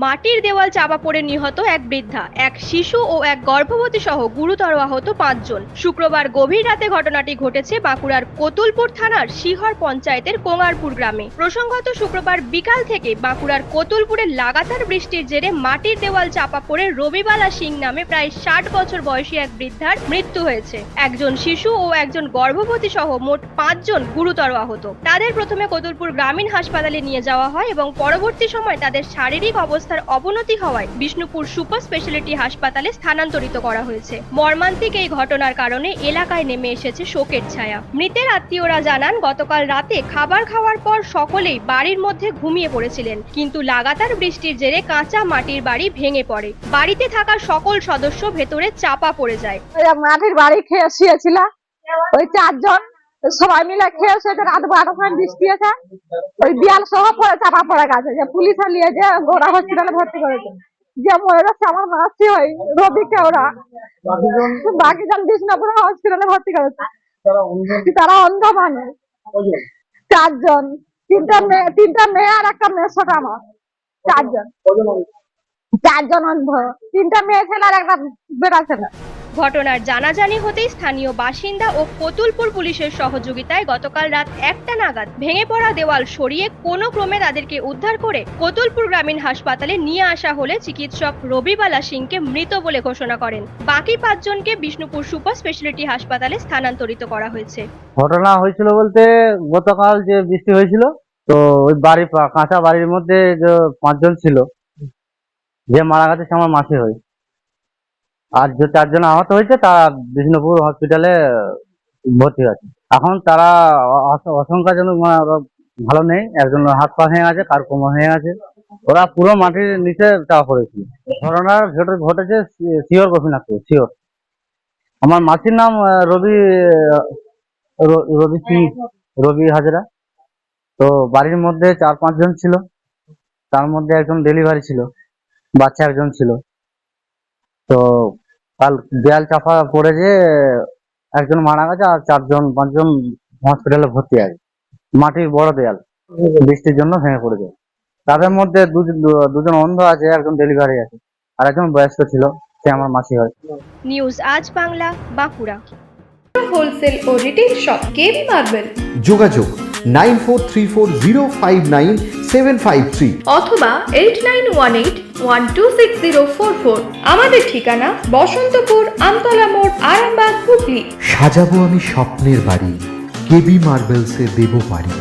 মাটির দেওয়াল চাপা পড়ে নিহত এক বৃদ্ধা, এক শিশু ও এক গর্ভবতী সহ গুরুতর আহত ৫ জন। শুক্রবার গভীর রাতে ঘটনাটি ঘটেছে বাঁকুড়ার কোতুলপুর থানার শিহর পঞ্চায়েতের কোঙারপুর গ্রামে। প্রসঙ্গত শুক্রবার বিকাল থেকে বাঁকুড়ার কোতুলপুরে লাগাতার বৃষ্টির জেরে মাটির দেওয়াল চাপা পড়ে রবিবালা সিং নামে প্রায় ৬০ বছর বয়সী এক বৃদ্ধার মৃত্যু হয়েছে। একজন শিশু ও একজন গর্ভবতী সহ মোট ৫ জন গুরুতর আহত। তাদের প্রথমে কোতুলপুর গ্রামীণ হাসপাতালে নিয়ে যাওয়া হয় এবং পরবর্তী সময় তাদের শারীরিক অবস্থার অবনতি হওয়ায় বিষ্ণুপুর সুপার স্পেশালিটি হাসপাতালে স্থানান্তরিত করা হয়েছে। মর্মান্তিক এই ঘটনার কারণে এলাকায় নেমে এসেছে শোকের ছায়া। মৃতের আত্মীয়রা জানান, গতকাল রাতে খাবার খাওয়ার পর সকলেই বাড়ির মধ্যে ঘুমিয়ে পড়েছিলেন, কিন্তু লাগাতার বৃষ্টির জেরে কাঁচা মাটির বাড়ি ভেঙে পড়ে। বাড়িতে থাকা সকল সদস্য ভেতরে চাপা পড়ে যায়। মাটির বাড়ি খেয়ে শুয়েছিল, ওই ৪ জন সবাই মিলে খেয়ে শুয়েছে। রাত 12টার সময় বৃষ্টি আছে, ওই বিয়াল সহ চাপা পড়ে গেছে। যে পুলিশে নিয়ে যে গোড়া হসপিটালে ভর্তি করেছে। যে মরে যাচ্ছে আমার মাসি হয় রবিকে, ওরা বাকি জন বিষ্ণুপুর হসপিটালে ভর্তি করেছে। তারা অন্ধ মানুষ, ৪ জন, 3টা মেয়ে আর একটা মেয়ে ছোট। আমার 4 জন অন্ধ, 3টা মেয়ে ছেলে আর একটা বেটা ছেলে। ঘটনার জানাজানি হতেই স্থানীয় বাসিন্দা ও কোতুলপুর পুলিশের সহযোগিতায় গতকাল রাত ১টা নাগাদ ভেঙে পড়া দেওয়াল সরিয়ে কোনো ক্রমে তাদেরকে উদ্ধার করে কোতুলপুর গ্রামীণ হাসপাতালে নিয়ে আসা হলে চিকিৎসক রবিবালা সিংকে মৃত বলে ঘোষণা করেন। বাকি ৫ জনকে বিষ্ণুপুর সুপার স্পেশালিটি হাসপাতালে স্থানান্তরিত করা হয়েছে। ঘটনা হয়েছিল বলতে, গতকাল যে বৃষ্টি হয়েছিল, তো ওই কাঁচা বাড়ির মধ্যে যে ৫ জন ছিল, যে মারা গেছে আমার মাসি হয়। আর যে ৪ জন আহত হয়েছে তারা বিষ্ণুপুর হসপিটালে ভর্তি আছে। এখন তারা আশঙ্কাজনক ভালো নেই। একজন হাত পা ভেঙে গেছে, কার কোমর ভেঙে গেছে। ওরা পুরো মাটির নিচে চাপা পড়েছিল। ঘটনার ঘটেছে শিওর গোপীনাথপুর, শিওর। আমার মাসির নাম রবি হাজরা। তো বাড়ির মধ্যে ৪-৫ জন ছিল, তার মধ্যে একজন ডেলিভারি ছিল, বাচ্চা একজন ছিল। তো কাল দেয়াল চাপা পড়ে যে একজন মারা গেছে, আর ৪-৫ জন হসপিটালে ভর্তি আছে। মাটির বড় দেয়াল বৃষ্টির জন্য ভেঙে পড়ে যায়। তাদের মধ্যে দুজন অন্ধ আছে, একজন ডেলিভারি আছে, আর একজন বয়স্ক ছিল, সে আমার মাসি হয়। নিউজ আজ বাংলা, বাঁকুড়া। হোলসেল ও রিটেল শপ কেবি মার্বেল। যোগাযোগ 9434059753 অথবা 8918126044। আমাদের ঠিকানা বসন্তপুর, আমতলা মোড়, আরামবাগ, হুগলি। সাজাবো আমি স্বপ্নের বাড়ি, কেবি মার্বেলসে দেবো বাড়ি।